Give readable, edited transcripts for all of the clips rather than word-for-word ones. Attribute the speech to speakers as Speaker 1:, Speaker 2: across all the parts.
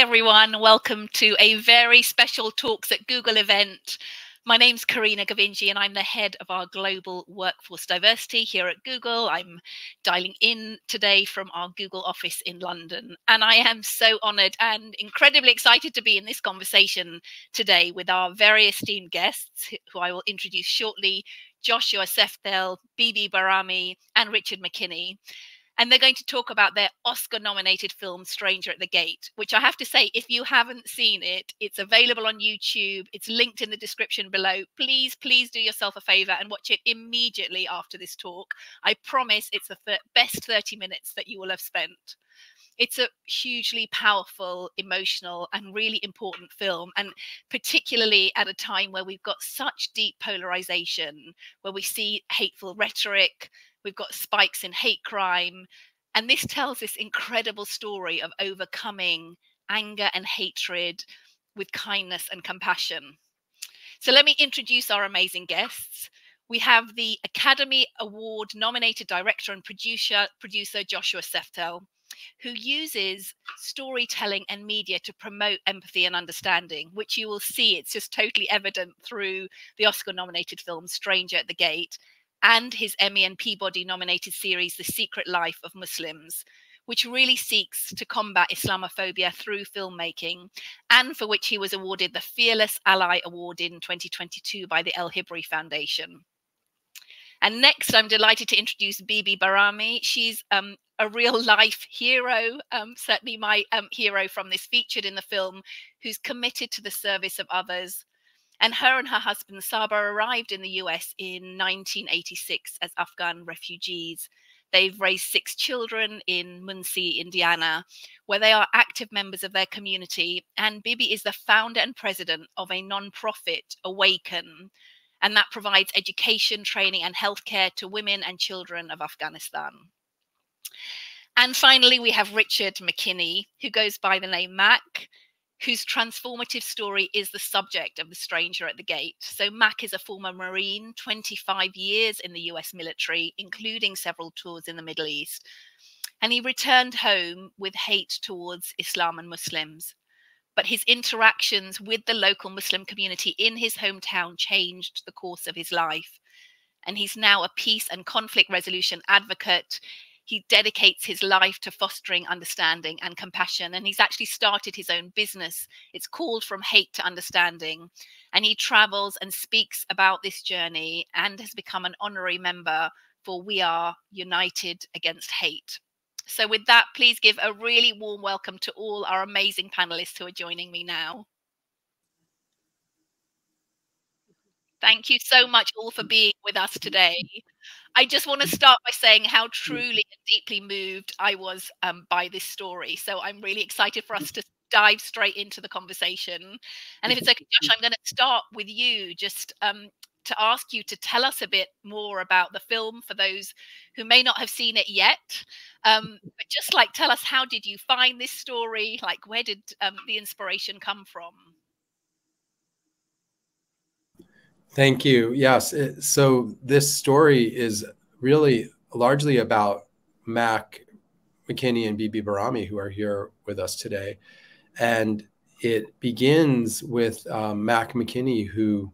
Speaker 1: everyone. Welcome to a very special Talks at Google event. My name's Karina Gavinji and I'm the head of our global workforce diversity here at Google. I'm dialing in today from our Google office in London, and I am so honored and incredibly excited to be in this conversation today with our very esteemed guests, who I will introduce shortly: Joshua Seftel, Bibi Bahrami, and Richard Mckinney. And they're going to talk about their Oscar-nominated film, Stranger at the Gate, which I have to say, if you haven't seen it, it's available on YouTube. It's linked in the description below. Please, please do yourself a favor and watch it immediately after this talk. I promise it's the best 30 minutes that you will have spent. It's a hugely powerful, emotional, and really important film, and particularly at a time where we've got such deep polarization, where we see hateful rhetoric, we've got spikes in hate crime, and this tells this incredible story of overcoming anger and hatred with kindness and compassion. So let me introduce our amazing guests. We have the Academy Award nominated director and producer Joshua Seftel, who uses storytelling and media to promote empathy and understanding, which you will see, it's just totally evident through the Oscar-nominated film Stranger at the Gate and his Emmy and Peabody-nominated series The Secret Life of Muslims, which really seeks to combat Islamophobia through filmmaking, and for which he was awarded the Fearless Ally Award in 2022 by the El Hibri Foundation. And next, I'm delighted to introduce Bibi Bahrami. She's a real life hero, certainly my hero from this, featured in the film, who's committed to the service of others. And her husband Saber arrived in the US in 1986 as Afghan refugees. They've raised 6 children in Muncie, Indiana, where they are active members of their community. And Bibi is the founder and president of a non-profit, Awaken, and that provides education, training, and healthcare to women and children of Afghanistan. And finally, we have Richard Mckinney, who goes by the name Mac, whose transformative story is the subject of The Stranger at the Gate. So Mac is a former Marine, 25 years in the US military, including several tours in the Middle East. And he returned home with hate towards Islam and Muslims. But his interactions with the local Muslim community in his hometown changed the course of his life. And he's now a peace and conflict resolution advocate. He dedicates his life to fostering understanding and compassion. And he's actually started his own business. It's called From Hate to Understanding. And he travels and speaks about this journey and has become an honorary member for We Are United Against Hate. So with that, please give a really warm welcome to all our amazing panelists who are joining me now. Thank you so much all for being with us today. I just want to start by saying how truly and deeply moved I was by this story. So I'm really excited for us to dive straight into the conversation. And if it's okay, Josh, I'm going to start with you, just to ask you to tell us a bit more about the film for those who may not have seen it yet. But just like, tell us, how did you find this story? Like, where did the inspiration come from?
Speaker 2: Thank you. Yes. So this story is really largely about Mac Mckinney and Bibi Bahrami, who are here with us today. And it begins with Mac Mckinney, who,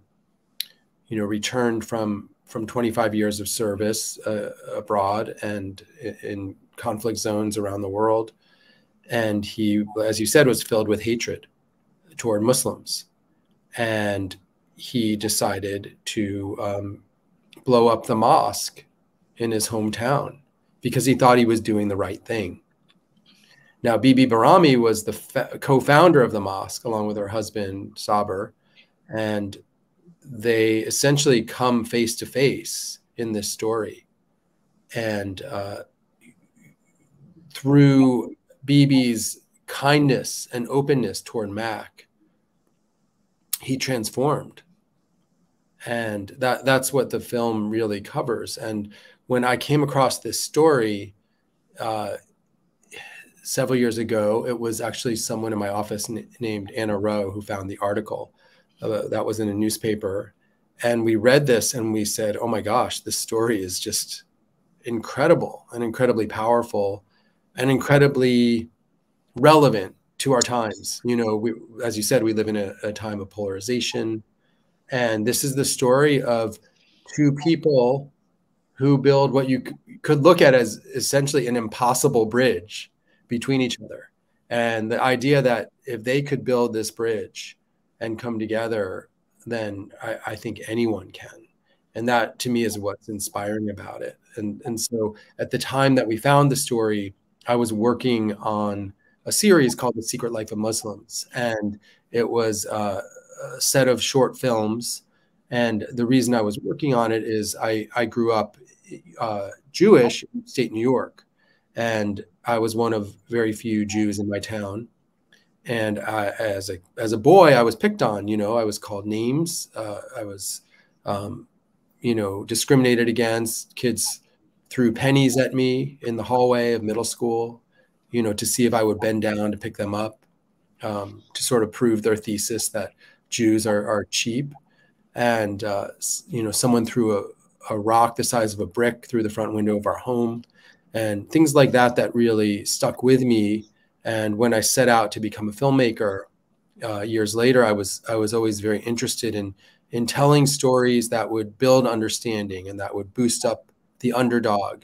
Speaker 2: you know, returned from 25 years of service abroad and in conflict zones around the world. And he, as you said, was filled with hatred toward Muslims. And he decided to blow up the mosque in his hometown because he thought he was doing the right thing. Now, Bibi Bahrami was the co-founder of the mosque, along with her husband, Saber, and they essentially come face to face in this story. And through Bibi's kindness and openness toward Mac, he transformed. And that's what the film really covers. And when I came across this story several years ago, it was actually someone in my office named Anna Rowe who found the article that was in a newspaper. And we read this and we said, oh my gosh, this story is just incredible and incredibly powerful and incredibly relevant to our times. You know, as you said, we live in a time of polarization. And this is the story of two people who build what you could look at as essentially an impossible bridge between each other. And the idea that if they could build this bridge and come together, then I think anyone can. And that, to me, is what's inspiring about it. And so at the time that we found the story, I was working on a series called The Secret Life of Muslims. And it was a set of short films. And the reason I was working on it is I grew up Jewish in upstate New York. And I was one of very few Jews in my town. And as a boy, I was picked on. You know, I was called names. I was you know, discriminated against. Kids threw pennies at me in the hallway of middle school, you know, to see if I would bend down to pick them up, to sort of prove their thesis that Jews are cheap. And, you know, someone threw a rock the size of a brick through the front window of our home, and things like that that really stuck with me. And when I set out to become a filmmaker years later, I was always very interested in telling stories that would build understanding and that would boost up the underdog.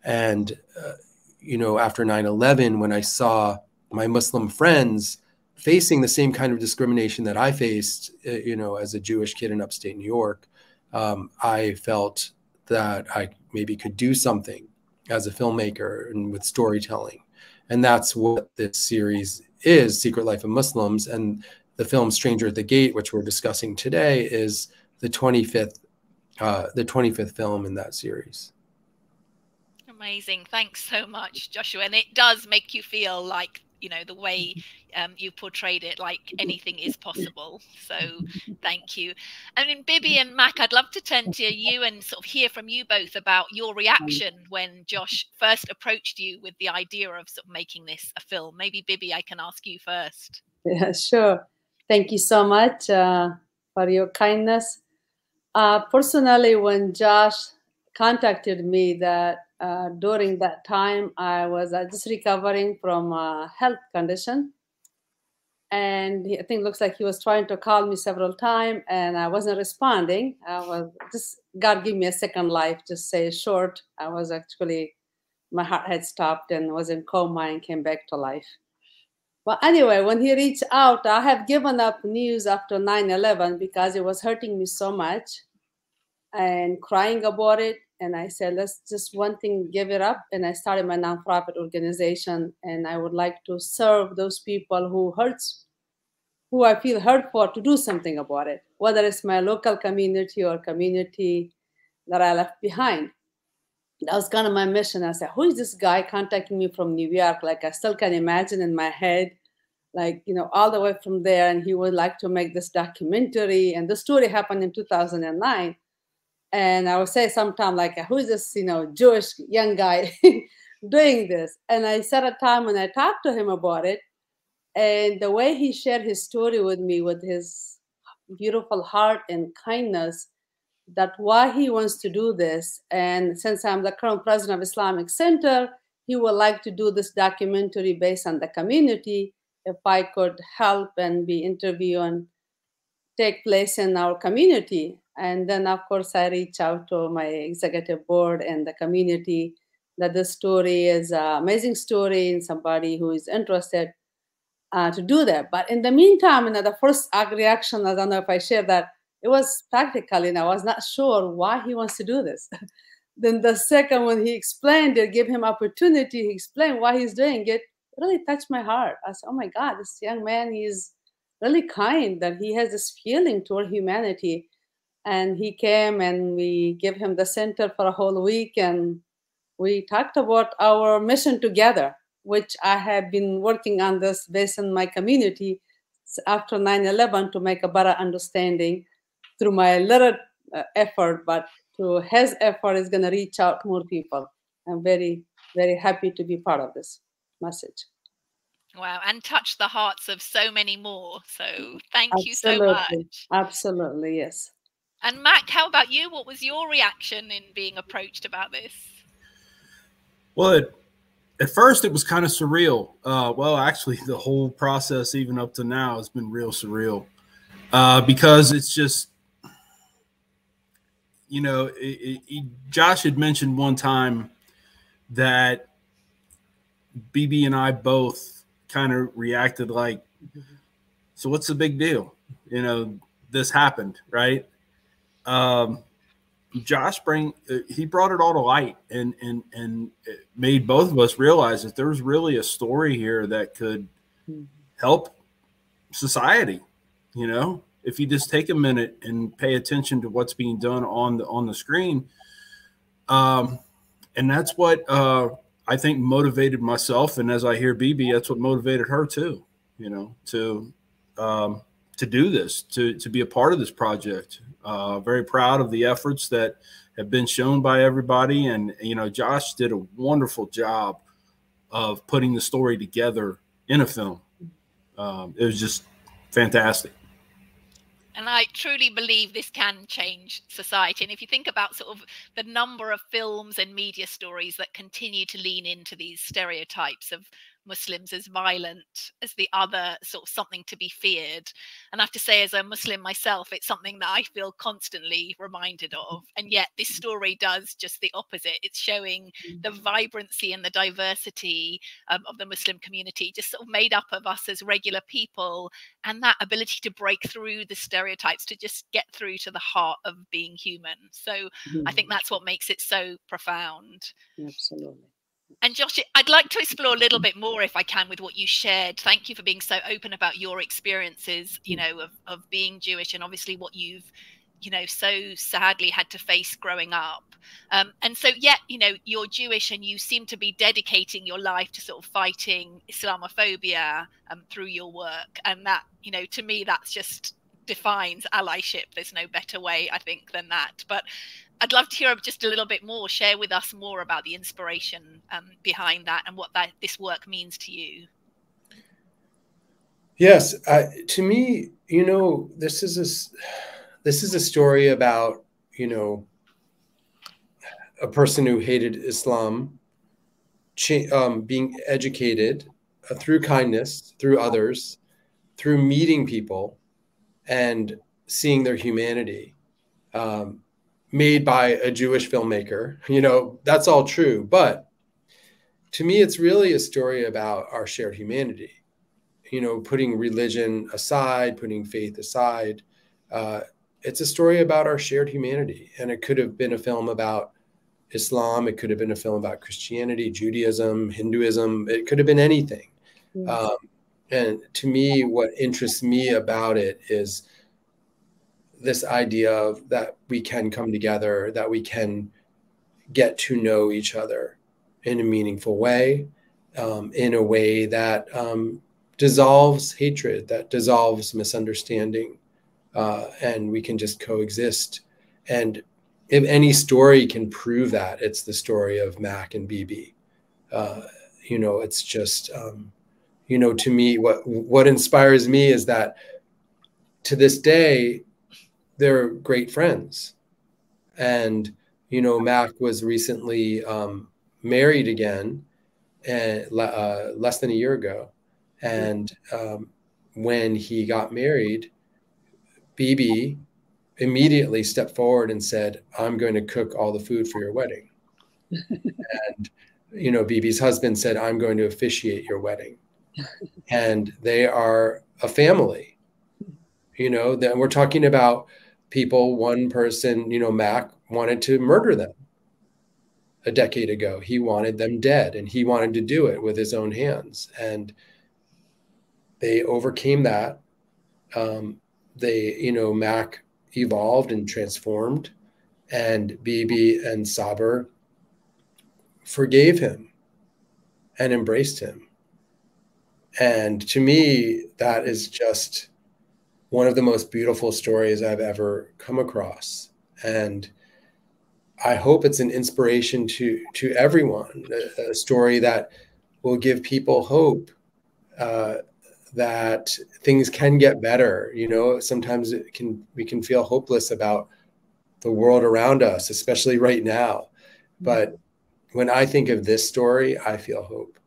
Speaker 2: And, you know, after 9/11, when I saw my Muslim friends facing the same kind of discrimination that I faced, you know, as a Jewish kid in upstate New York, I felt that I maybe could do something as a filmmaker and with storytelling. And that's what this series is, Secret Life of Muslims. And the film Stranger at the Gate, which we're discussing today, is the 25th film in that series.
Speaker 1: Amazing. Thanks so much, Joshua. And it does make you feel like, you know, the way you portrayed it, like anything is possible. So thank you. I mean, Bibi and Mac, I'd love to turn to you and sort of hear from you both about your reaction when Josh first approached you with the idea of sort of making this a film. Maybe Bibi, I can ask you first.
Speaker 3: Yeah, sure. Thank you so much for your kindness. Personally, when Josh contacted me, that during that time I was just recovering from a health condition, and I think it looks like he was trying to call me several times, and I wasn't responding. I was just, God give me a second life, just say short. I was actually, my heart had stopped and was in coma and came back to life. Well, anyway, when he reached out, I have given up news after 9/11 because it was hurting me so much and crying about it. And I said, let's just one thing, give it up. And I started my nonprofit organization. And I would like to serve those people who I feel hurt for, to do something about it, whether it's my local community or community that I left behind. That was kind of my mission. I said, who is this guy contacting me from New York? Like, I still can imagine in my head, like, you know, all the way from there. And he would like to make this documentary. And the story happened in 2009. And I would say sometime, like, who is this, you know, Jewish young guy doing this? And I set a time when I talked to him about it. And the way he shared his story with me, with his beautiful heart and kindness, that why he wants to do this. And since I'm the current president of Islamic Center, he would like to do this documentary based on the community. If I could help and be interviewed and take place in our community. And then, of course, I reach out to my executive board and the community that this story is an amazing story and somebody who is interested to do that. But in the meantime, you know, the first reaction, I don't know if I share that, it was practical, you know, I was not sure why he wants to do this. Then the second, when he explained it, gave him opportunity, he explained why he's doing it, it really touched my heart. I said, oh my God, this young man, he's really kind, that he has this feeling toward humanity. And he came and we gave him the center for a whole week. And we talked about our mission together, which I have been working on this based on my community after 9/11 to make a better understanding through my little effort, but through his effort is going to reach out to more people. I'm very, very happy to be part of this message.
Speaker 1: Wow, and touch the hearts of so many more. So thank you so much.
Speaker 3: Absolutely, yes.
Speaker 1: And Mac, how about you? What was your reaction in being approached about this?
Speaker 4: Well, At first, it was kind of surreal. Well, actually, the whole process, even up to now, has been real surreal because it's just, you know, Josh had mentioned one time that Bibi and I both kind of reacted like, so what's the big deal? You know, this happened, right? Josh he brought it all to light and it made both of us realize that there was really a story here that could help society. You know, if you just take a minute and pay attention to what's being done on the screen, and that's what I think motivated myself. And as I hear Bibi, that's what motivated her too. You know, to do this, to be a part of this project. Very proud of the efforts that have been shown by everybody. And, you know, Josh did a wonderful job of putting the story together in a film. It was just fantastic.
Speaker 1: And I truly believe this can change society. And if you think about sort of the number of films and media stories that continue to lean into these stereotypes of Muslims as violent, as the other, sort of something to be feared. And I have to say, as a Muslim myself, it's something that I feel constantly reminded of. And yet this story does just the opposite. It's showing the vibrancy and the diversity of the Muslim community, just sort of made up of us as regular people, and that ability to break through the stereotypes, to just get through to the heart of being human. So I think that's what makes it so profound.
Speaker 3: Absolutely.
Speaker 1: And Josh, I'd like to explore a little bit more, if I can, with what you shared. Thank you for being so open about your experiences, you know, of being Jewish, and obviously what you've, you know, so sadly had to face growing up. And so, yet, you know, you're Jewish and you seem to be dedicating your life to sort of fighting Islamophobia through your work. And that, you know, to me, that's just defines allyship. There's no better way, I think, than that. But I'd love to hear just a little bit more. Share with us more about the inspiration behind that and what this work means to you.
Speaker 2: Yes, to me, you know, this is a story about, you know, a person who hated Islam, being educated through kindness, through others, through meeting people, and seeing their humanity. Made by a Jewish filmmaker, you know, that's all true. But to me, it's really a story about our shared humanity, you know, putting religion aside, putting faith aside. It's a story about our shared humanity. And it could have been a film about Islam. It could have been a film about Christianity, Judaism, Hinduism. It could have been anything. And to me, what interests me about it is this idea of that we can come together, that we can get to know each other in a meaningful way, in a way that dissolves hatred, that dissolves misunderstanding, and we can just coexist. And if any story can prove that, it's the story of Mac and Bibi. You know, it's just, you know, to me, what inspires me is that to this day, they're great friends. And, you know, Mac was recently married again, and less than a year ago. And when he got married, Bibi immediately stepped forward and said, "I'm going to cook all the food for your wedding." And, you know, Bibi's husband said, "I'm going to officiate your wedding." And they are a family. You know, that we're talking about people, one person, you know, Mac wanted to murder them a decade ago. He wanted them dead, and he wanted to do it with his own hands. And they overcame that. You know, Mac evolved and transformed, and Bibi and Saber forgave him and embraced him. And to me, that is just one of the most beautiful stories I've ever come across. And I hope it's an inspiration to everyone, a story that will give people hope that things can get better. You know, sometimes we can feel hopeless about the world around us, especially right now. But, when I think of this story, I feel hope.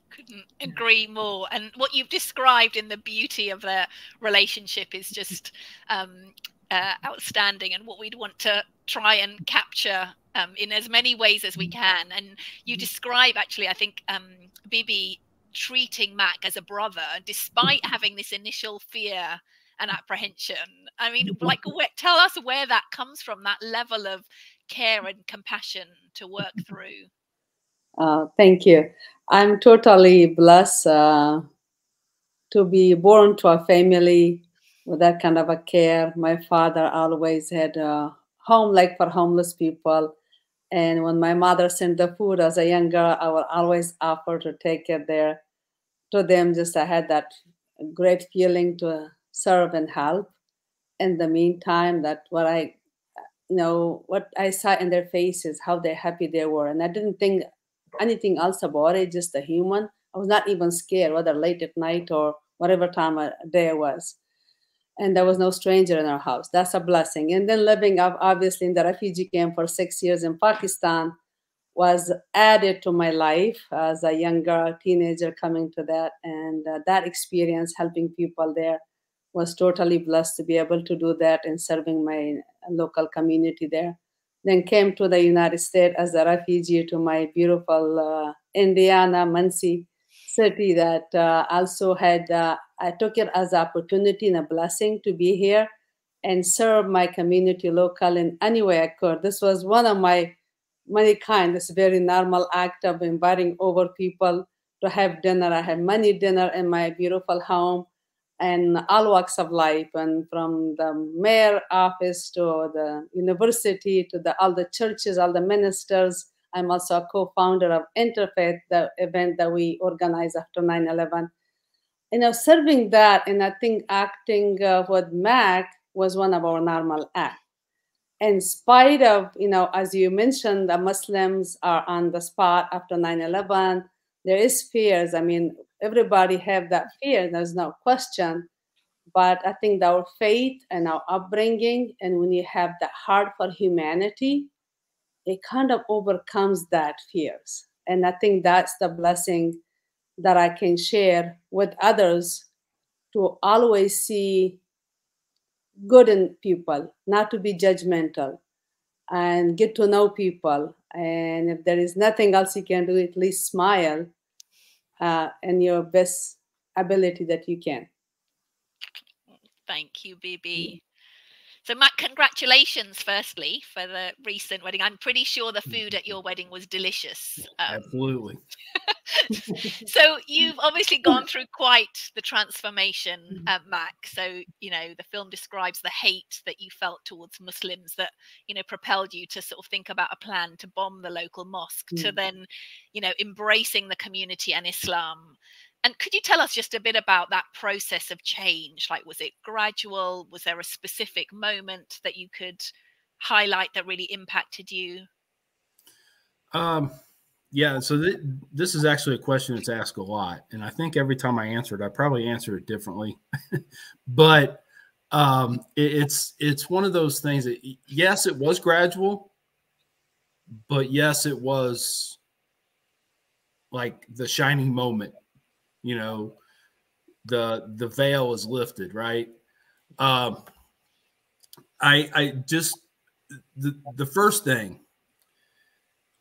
Speaker 1: Couldn't agree more. And what you've described in the beauty of their relationship is just outstanding, and what we'd want to try and capture in as many ways as we can. And you describe, actually, I think, Bibi treating Mac as a brother despite having this initial fear and apprehension. I mean, like, tell us where that comes from, that level of care and compassion to work through.
Speaker 3: Thank you. I'm totally blessed to be born to a family with that kind of a care. My father always had a home like for homeless people. And when my mother sent the food as a young girl, I would always offer to take it there to them. Just I had that great feeling to serve and help. In the meantime, that what I saw in their faces, how they're happy they were. And I didn't think anything else about it, just a human. I was not even scared, whether late at night or whatever time of day it was. And there was no stranger in our house. That's a blessing. And then living up, obviously, in the refugee camp for 6 years in Pakistan was added to my life as a young girl, teenager coming to that. And that experience helping people there was totally blessed to be able to do that and serving my local community there. Then came to the United States as a refugee to my beautiful Indiana, Muncie city that also had, I took it as an opportunity and a blessing to be here and serve my community local in any way I could. This was one of my many kind, this very normal act of inviting over people to have dinner. I had many dinner in my beautiful home and all walks of life, and from the mayor office to the university to all the churches, all the ministers. I'm also a co-founder of Interfaith, the event that we organized after 9/11. Serving that, and I think acting with Mac was one of our normal acts. In spite of, as you mentioned, the Muslims are on the spot after 9/11. There is fears. I mean, everybody have that fear. There's no question. But I think our faith and our upbringing, and when you have that heart for humanity, it kind of overcomes that fears. And I think that's the blessing that I can share with others, to always see good in people, not to be judgmental, and get to know people. And if there is nothing else you can do, at least smile in your best ability that you can.
Speaker 1: Thank you, Bibi. So, Matt, congratulations, firstly, for the recent wedding. I'm pretty sure the food at your wedding was delicious.
Speaker 4: Absolutely.
Speaker 1: So you've obviously gone through quite the transformation, Mac. So, the film describes the hate that you felt towards Muslims that, propelled you to sort of think about a plan to bomb the local mosque, to then, embracing the community and Islam. And could you tell us just a bit about that process of change? Like, was it gradual? Was there a specific moment that you could highlight that really impacted you?
Speaker 4: Yeah, so this is actually a question that's asked a lot. And I think every time I answer it, I probably answer it differently. But it's one of those things that, yes, it was gradual, but yes, it was like the shining moment. The veil is lifted, right? I just, the first thing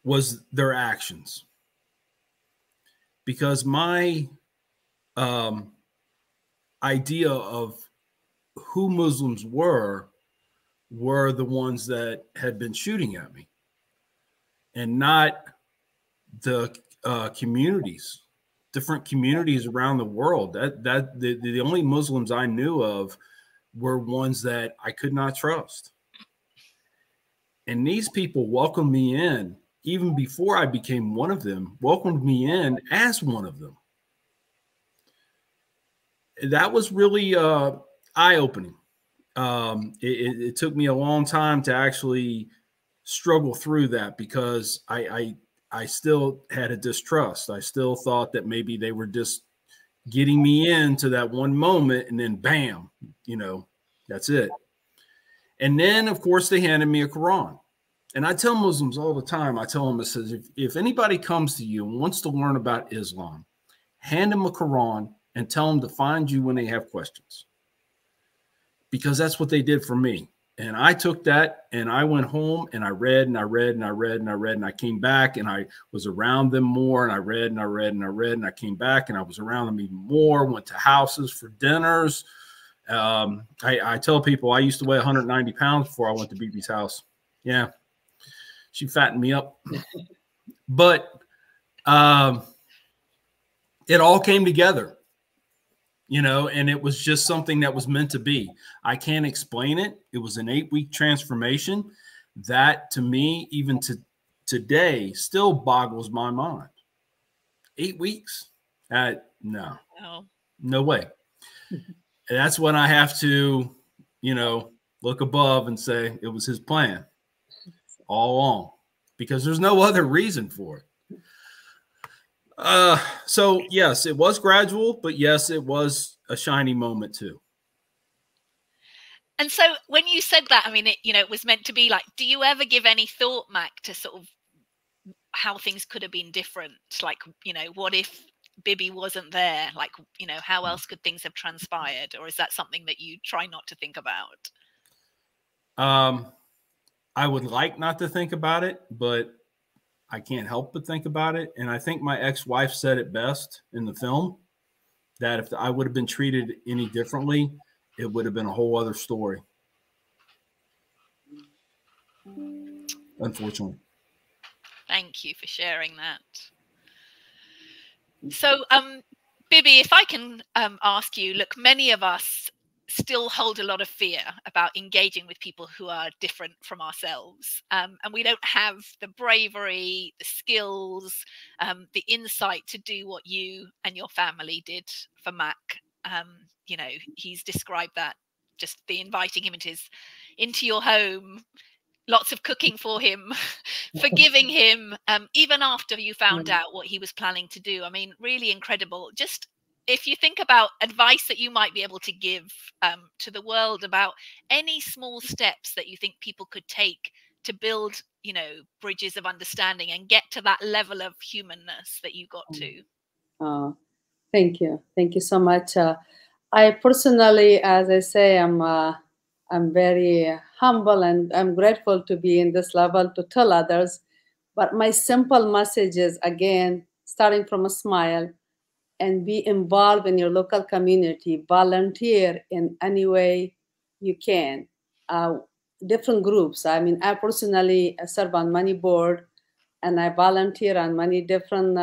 Speaker 4: was their actions, because my idea of who Muslims were the ones that had been shooting at me, and not the communities, different communities around the world. That the only Muslims I knew of were ones that I could not trust. And these people welcomed me in, even before I became one of them, welcomed me in as one of them. That was really eye-opening. It took me a long time to actually struggle through that, because I still had a distrust. I still thought that maybe they were just getting me into that one moment, and then bam, that's it. And then, of course, they handed me a Quran. And I tell Muslims all the time, I tell them, it says, if anybody comes to you and wants to learn about Islam, hand them a Quran and tell them to find you when they have questions. Because that's what they did for me. And I took that and I went home and I read and I read and I read and I read and I came back and I was around them more and I read and I read and I read and I came back and I was around them even more, went to houses for dinners. I tell people I used to weigh 190 pounds before I went to Bibi's house. Yeah, she fattened me up. But it all came together. You know, and it was just something that was meant to be. I can't explain it. It was an 8-week transformation that, to me, even to today, still boggles my mind. 8 weeks? No way. And that's when I have to, you know, look above and say it was his plan all along, because there's no other reason for it. So yes, it was gradual, but yes, it was a shiny moment too.
Speaker 1: And so when you said that, I mean, it was meant to be like, do you ever give any thought, Mac, to sort of how things could have been different? Like, what if Bibi wasn't there? Like, how else could things have transpired? Or is that something that you try not to think about?
Speaker 4: I would like not to think about it, but I can't help but think about it. And I think my ex-wife said it best in the film, that if I would have been treated any differently, it would have been a whole other story. Unfortunately.
Speaker 1: Thank you for sharing that. So, Bibi, if I can ask you, look, many of us still hold a lot of fear about engaging with people who are different from ourselves. And we don't have the bravery, the skills, the insight to do what you and your family did for Mac. He's described that, just the inviting him into your home, lots of cooking for him, forgiving him, even after you found out what he was planning to do. I mean, really incredible. Just if you think about advice that you might be able to give to the world about any small steps that you think people could take to build, bridges of understanding and get to that level of humanness that you got to.
Speaker 3: Thank you. Thank you so much. I personally, as I say, I'm very humble and I'm grateful to be in this level to tell others. But my simple message is, again, starting from a smile, and be involved in your local community. Volunteer in any way you can. Different groups. I mean, I personally serve on many board, and I volunteer on many different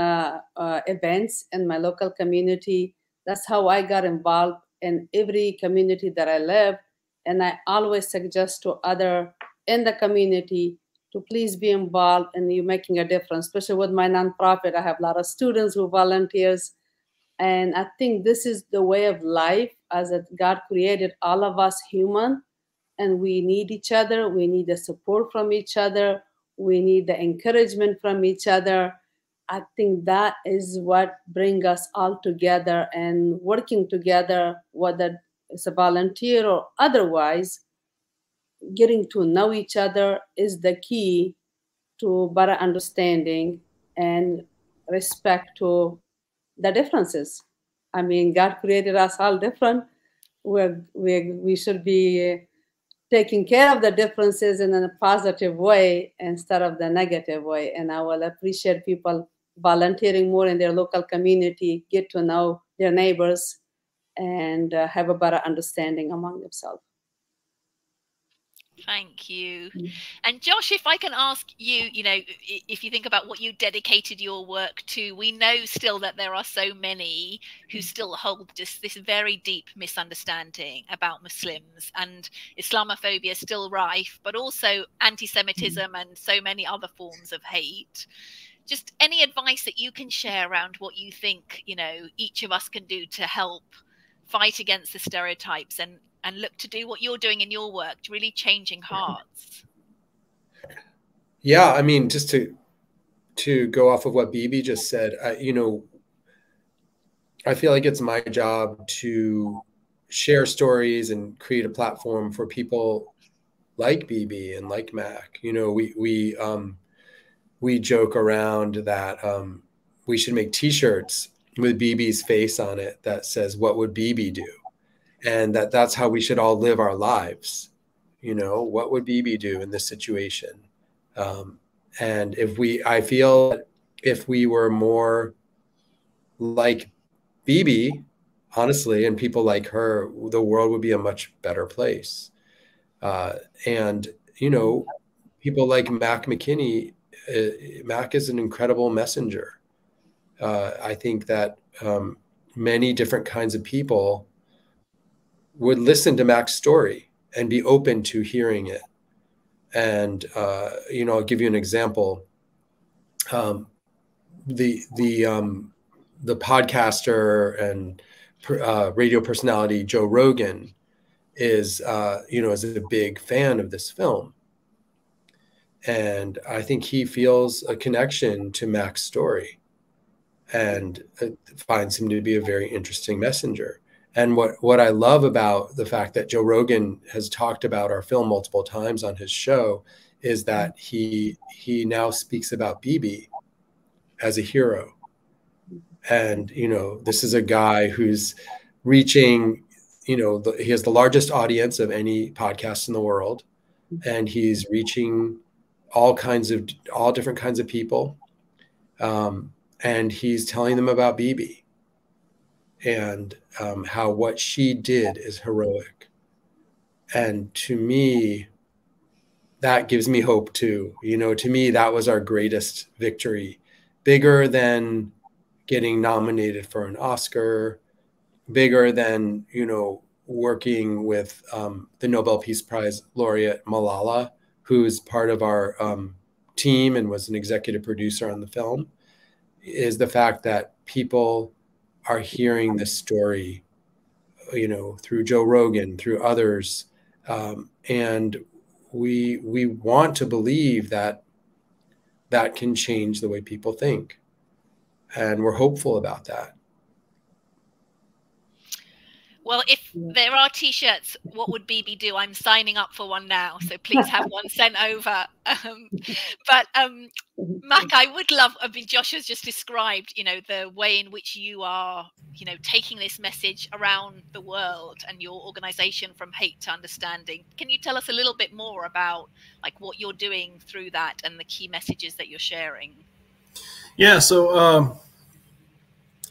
Speaker 3: events in my local community. That's how I got involved in every community that I live. And I always suggest to others in the community to please be involved in you making a difference, especially with my nonprofit. I have a lot of students who volunteers. And I think this is the way of life, as God created all of us human, and we need each other. We need the support from each other. We need the encouragement from each other. I think that is what brings us all together, and working together, whether it's a volunteer or otherwise, getting to know each other is the key to better understanding and respect to the differences. I mean, God created us all different. We should be taking care of the differences in a positive way instead of the negative way. And I will appreciate people volunteering more in their local community, get to know their neighbors, and have a better understanding among themselves.
Speaker 1: Thank you. And Josh, if I can ask you, if you think about what you dedicated your work to, we know still that there are so many who still hold this very deep misunderstanding about Muslims, and Islamophobia is still rife, but also anti-Semitism and so many other forms of hate. Just any advice that you can share around what you think, each of us can do to help fight against the stereotypes and look to do what you're doing in your work, really changing hearts.
Speaker 2: Yeah, I mean, just to go off of what Bibi just said, I feel like it's my job to share stories and create a platform for people like Bibi and like Mac. You know, we joke around that we should make T-shirts with Bibi's face on it that says, "What would Bibi do?" And that's how we should all live our lives. You know, what would Bibi do in this situation? And I feel if we were more like Bibi, honestly, and people like her, the world would be a much better place. And, you know, people like Mac McKinney, Mac is an incredible messenger. I think that many different kinds of people would listen to Mac's story and be open to hearing it. And, you know, I'll give you an example. The podcaster and radio personality Joe Rogan is a big fan of this film. And I think he feels a connection to Mac's story and finds him to be a very interesting messenger. And what I love about the fact that Joe Rogan has talked about our film multiple times on his show is that he now speaks about Bibi as a hero. And, you know, this is a guy who's reaching, you know, he has the largest audience of any podcast in the world. And he's reaching all different kinds of people. And he's telling them about Bibi and how what she did is heroic. And to me, that gives me hope too. You know, to me, that was our greatest victory, bigger than getting nominated for an Oscar, bigger than, you know, working with the Nobel Peace Prize laureate Malala, who's part of our team and was an executive producer on the film, is the fact that people are hearing this story, you know, through Joe Rogan, through others. And we want to believe that that can change the way people think. And we're hopeful about that.
Speaker 1: Well, if there are T-shirts, what would Bibi do? I'm signing up for one now, so please have one sent over. But Mac, I would love. I mean, Josh has just described, you know, the way in which you are, you know, taking this message around the world and your organization from hate to understanding. Can you tell us a little bit more about like what you're doing through that and the key messages that you're sharing?
Speaker 4: Yeah, so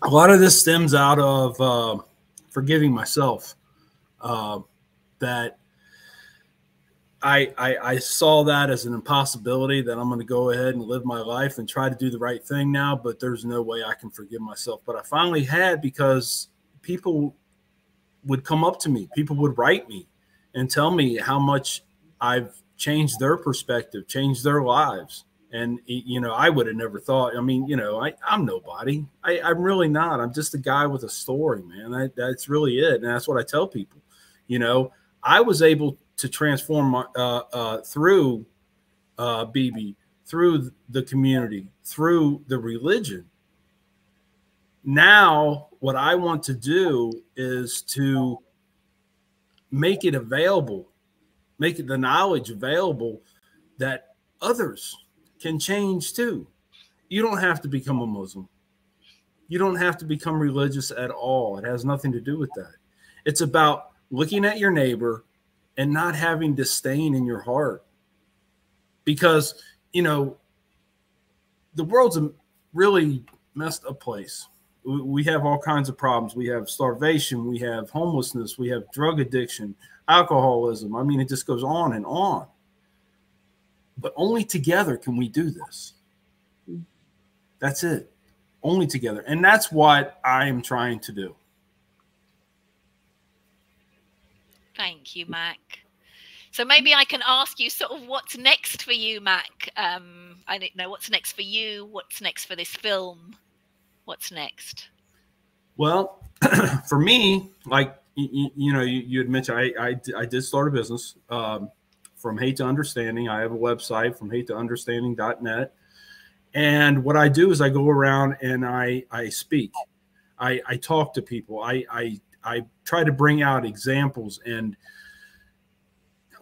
Speaker 4: a lot of this stems out of forgiving myself, that I saw that as an impossibility, that I'm going to go ahead and live my life and try to do the right thing now, but there's no way I can forgive myself. But I finally had, because people would come up to me, people would write me and tell me how much I've changed their perspective, changed their lives. And, you know, I would have never thought, I mean, you know, I'm nobody. I'm really not. I'm just a guy with a story, man. That's really it. And that's what I tell people. You know, I was able to transform through Bibi, through the community, through the religion. Now, what I want to do is to make it available, make it the knowledge available that others can change too. You don't have to become a Muslim. You don't have to become religious at all. It has nothing to do with that. It's about looking at your neighbor and not having disdain in your heart. Because, you know, the world's a really messed up place. We have all kinds of problems. We have starvation. We have homelessness. We have drug addiction, alcoholism. I mean, it just goes on and on. But only together can we do this. That's it. Only together. And that's what I am trying to do.
Speaker 1: Thank you, Mac. So maybe I can ask you sort of what's next for you, Mac. I don't know, what's next for you? What's next for this film? What's next?
Speaker 4: Well, for me, like, you know, you had mentioned, I did start a business. From Hate to Understanding. I have a website, from hatetounderstanding.net. And what I do is I go around and I speak. I talk to people. I try to bring out examples and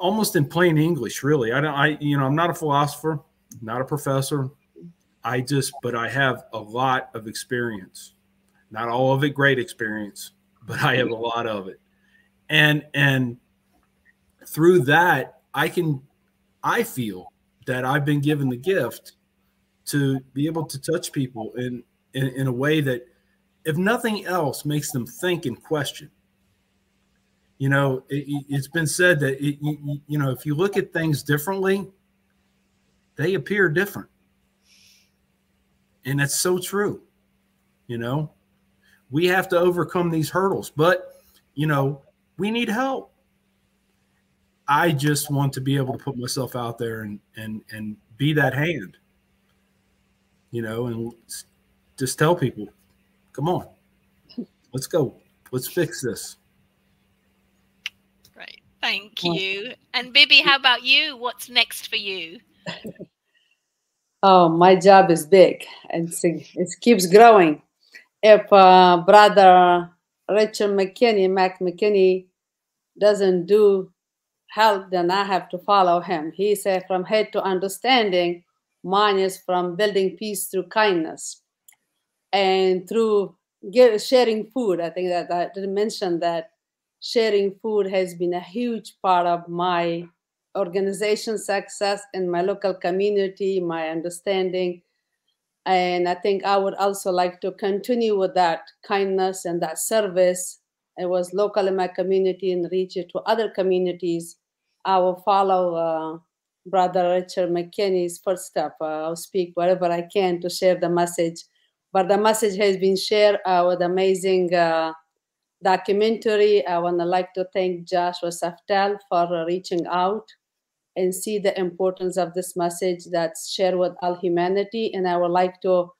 Speaker 4: almost in plain English, really. I'm not a philosopher, not a professor. But I have a lot of experience, not all of it great experience, but I have a lot of it. And through that, I feel that I've been given the gift to be able to touch people in a way that, if nothing else, makes them think and question. You know, it's been said that, you know, if you look at things differently, they appear different. And that's so true. You know, we have to overcome these hurdles, but, you know, we need help. I just want to be able to put myself out there and be that hand, you know, and just tell people, come on, let's go. Let's fix this.
Speaker 1: Great. Thank you. And Bibi, how about you? What's next for you?
Speaker 3: Oh, my job is big, and it keeps growing. If Brother Richard McKinney doesn't do help, then I have to follow him. He said, from hate to understanding, mine is from building peace through kindness and through sharing food. I think that I didn't mention that sharing food has been a huge part of my organization success in my local community, my understanding. And I think I would also like to continue with that kindness and that service. It was local in my community and reach it to other communities. I will follow Brother Richard McKinney's footsteps. I'll speak wherever I can to share the message. But the message has been shared with amazing documentary. I want to like to thank Joshua Seftel for reaching out and see the importance of this message that's shared with all humanity. And I would like to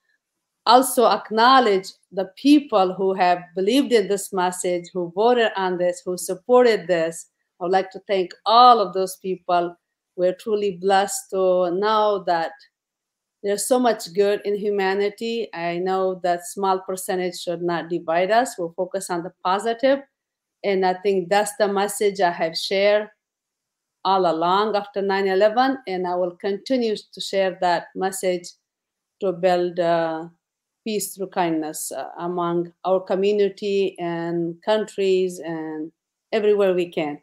Speaker 3: also acknowledge the people who have believed in this message, who voted on this, who supported this. I would like to thank all of those people. We're truly blessed to know that there's so much good in humanity. I know that small percentage should not divide us. We'll focus on the positive. And I think that's the message I have shared all along after 9/11, and I will continue to share that message to build peace through kindness among our community and countries and everywhere we can.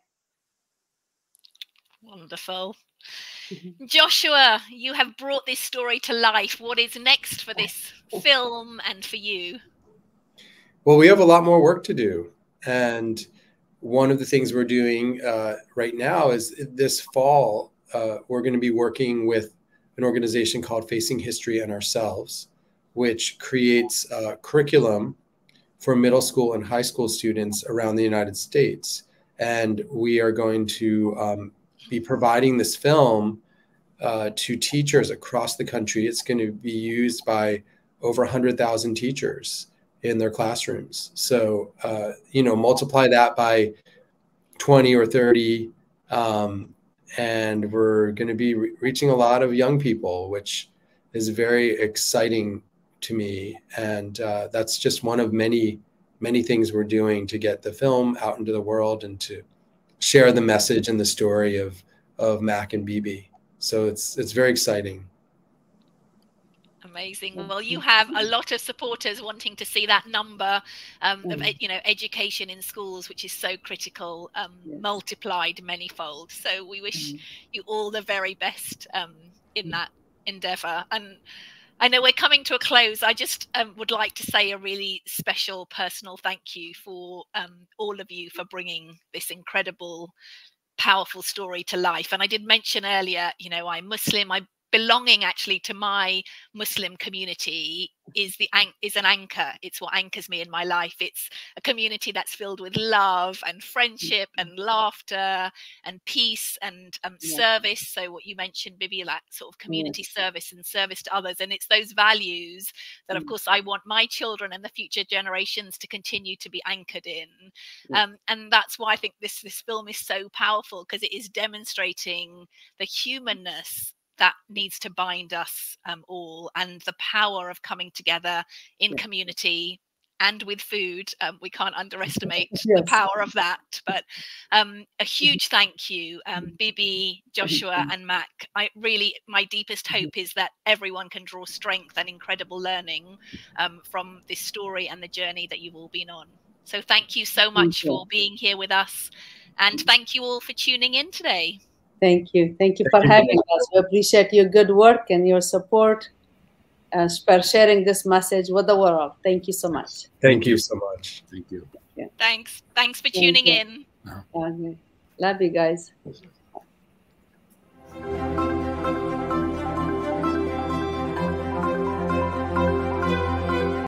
Speaker 1: Wonderful. Joshua, you have brought this story to life. What is next for this film and for you?
Speaker 2: Well, we have a lot more work to do. And one of the things we're doing right now is this fall, we're going to be working with an organization called Facing History and Ourselves, which creates a curriculum for middle school and high school students around the United States. And we are going to be providing this film to teachers across the country. It's going to be used by over 100,000 teachers in their classrooms. So, you know, multiply that by 20 or 30, and we're going to be reaching a lot of young people, which is very exciting to me. And that's just one of many, many things we're doing to get the film out into the world and to share the message and the story of Mac and Bibi. So it's very exciting.
Speaker 1: Amazing. Well, you have a lot of supporters wanting to see that number of, you know, education in schools, which is so critical, multiplied manyfold. So we wish you all the very best in that endeavor. And I know we're coming to a close. I just would like to say a really special personal thank you for all of you for bringing this incredible, powerful story to life. And I did mention earlier, you know, I'm Muslim. I belonging actually to my Muslim community is an anchor. It's what anchors me in my life. It's a community that's filled with love and friendship and laughter and peace and service. So what you mentioned, Bibi, that sort of community service and service to others. And it's those values that, of course, I want my children and the future generations to continue to be anchored in. And that's why I think this film is so powerful, because it is demonstrating the humanness that needs to bind us all, and the power of coming together in community and with food. We can't underestimate
Speaker 3: Yes.
Speaker 1: the power of that. But a huge thank you, Bibi, Joshua, and Mac. My deepest hope is that everyone can draw strength and incredible learning from this story and the journey that you've all been on. So thank you so much for being here with us. And thank you all for tuning in today.
Speaker 3: Thank you. Thank you for having us. We appreciate your good work and your support. For sharing this message with the world. Thank you so much.
Speaker 2: Thank you so much.
Speaker 4: Thank you.
Speaker 1: Thanks for tuning in.
Speaker 3: Love you guys.